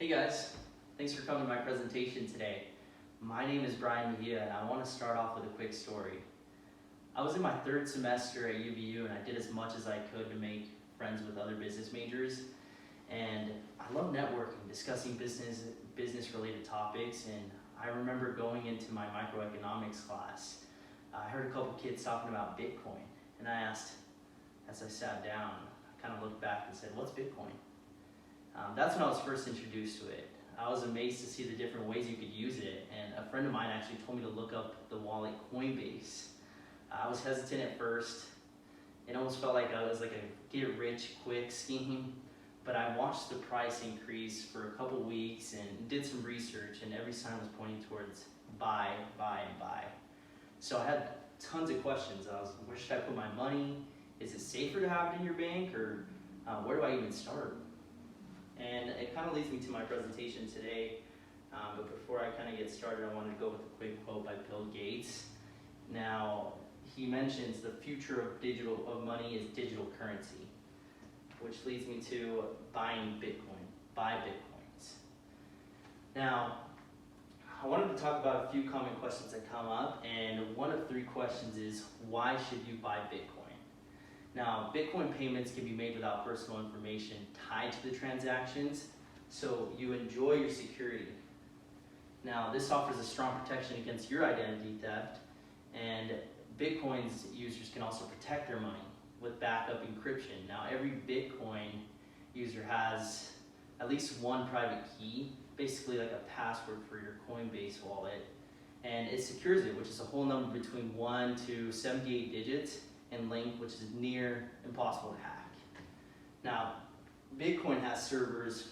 Hey guys, thanks for coming to my presentation today. My name is Brian Mejia and I want to start off with a quick story. I was in my third semester at UVU and I did as much as I could to make friends with other business majors. And I love networking, discussing business related topics, and I remember going into my microeconomics class. I heard a couple kids talking about Bitcoin, and I asked, as I sat down, I kind of looked back and said, what's Bitcoin? That's when I was first introduced to it. I was amazed to see the different ways you could use it, and a friend of mine actually told me to look up the wallet Coinbase. I was hesitant at first. It almost felt like I was like a get-rich-quick scheme, but I watched the price increase for a couple weeks and did some research, and every sign was pointing towards buy, buy, and buy. So I had tons of questions. Where should I put my money? Is it safer to have it in your bank, or where do I even start? And it kind of leads me to my presentation today, but before I kind of get started, I want to go with a quick quote by Bill Gates. Now, he mentions the future of money is digital currency, which leads me to buying Bitcoin, buy Bitcoins. Now, I wanted to talk about a few common questions that come up, and one of three questions is, why should you buy Bitcoin? Now, Bitcoin payments can be made without personal information tied to the transactions, so you enjoy your security. Now, this offers a strong protection against your identity theft, and Bitcoin's users can also protect their money with backup encryption. Now, every Bitcoin user has at least one private key, basically like a password for your Coinbase wallet, and it secures it, which is a whole number between 1 to 78 digits, and length, which is near impossible to hack. Now, Bitcoin has servers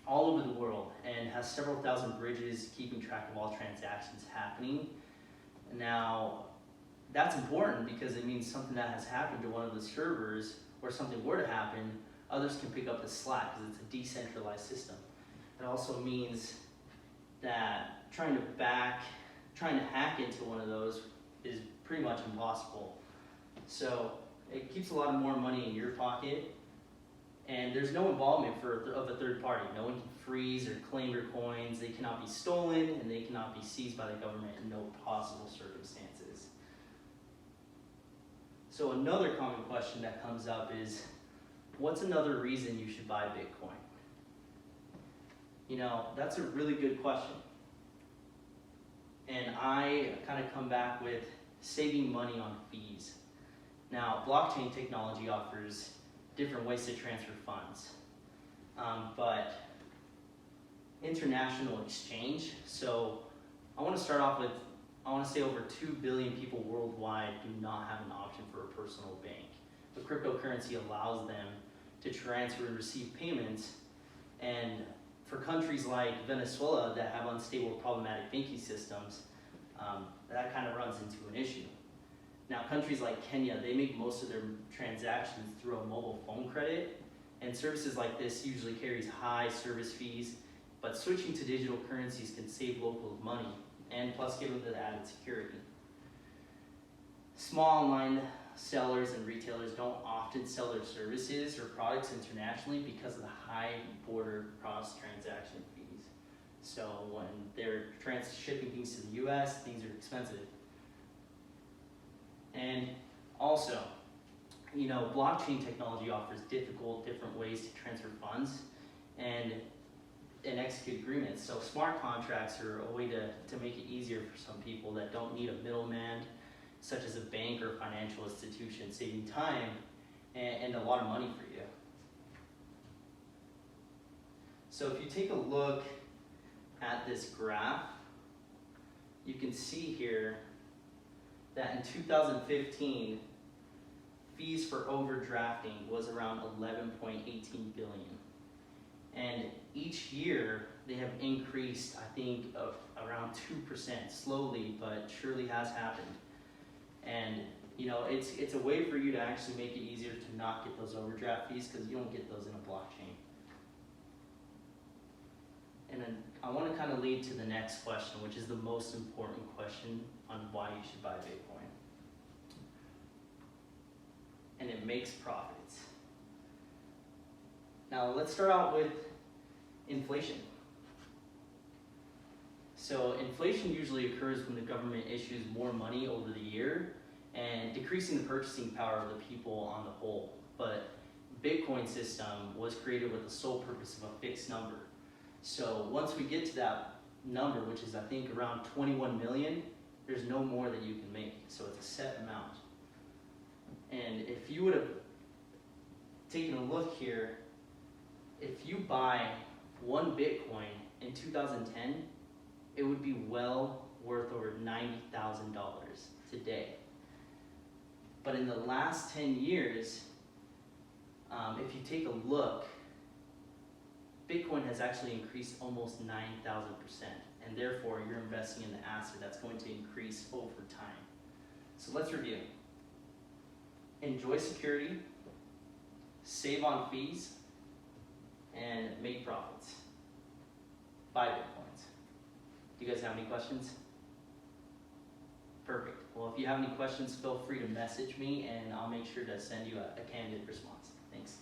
all over the world and has several thousand bridges keeping track of all transactions happening. Now, that's important because it means something that has happened to one of the servers, or something were to happen, others can pick up the slack because it's a decentralized system. It also means that trying to hack into one of those is pretty much impossible. So it keeps a lot more money in your pocket, and there's no involvement of a third party. No one can freeze or claim your coins. They cannot be stolen, and they cannot be seized by the government in no possible circumstances. So another common question that comes up is, what's another reason you should buy Bitcoin? You know, that's a really good question. And I kind of come back with saving money on fees. Now, blockchain technology offers different ways to transfer funds, but international exchange. So I want to start off with, I want to say over 2 billion people worldwide do not have an option for a personal bank. But cryptocurrency allows them to transfer and receive payments, and for countries like Venezuela that have unstable, problematic banking systems, that kind of runs into an issue. Now, countries like Kenya, they make most of their transactions through a mobile phone credit, and services like this usually carries high service fees, but switching to digital currencies can save locals money, and plus give them the added security. Small online sellers and retailers don't often sell their services or products internationally because of the high border cross transaction fees. So when they're shipping things to the US, things are expensive. And also, you know, blockchain technology offers different ways to transfer funds and execute agreements. So smart contracts are a way to make it easier for some people that don't need a middleman, such as a bank or financial institution, saving time and a lot of money for you. So if you take a look at this graph, you can see here that in 2015, fees for overdrafting was around 11.18 billion. And each year, they have increased, I think, of around 2%, slowly, but surely has happened. And you know, it's a way for you to actually make it easier to not get those overdraft fees, because you don't get those in a blockchain. And then I want to kind of lead to the next question, which is the most important question on why you should buy Bitcoin. And it makes profits. Now let's start out with inflation. So inflation usually occurs when the government issues more money over the year and decreasing the purchasing power of the people on the whole. But Bitcoin system was created with the sole purpose of a fixed number. So once we get to that number, which is I think around 21 million, there's no more that you can make. So it's a set amount. And if you would have taken a look here, if you buy one Bitcoin in 2010, it would be well worth over $90,000 today. But in the last 10 years, if you take a look, Bitcoin has actually increased almost 9,000%, and therefore you're investing in the asset that's going to increase over time. So let's review. Enjoy security, save on fees, and make profits. Buy Bitcoins. Do you guys have any questions? Perfect. Well, if you have any questions, feel free to message me and I'll make sure to send you a candid response. Thanks.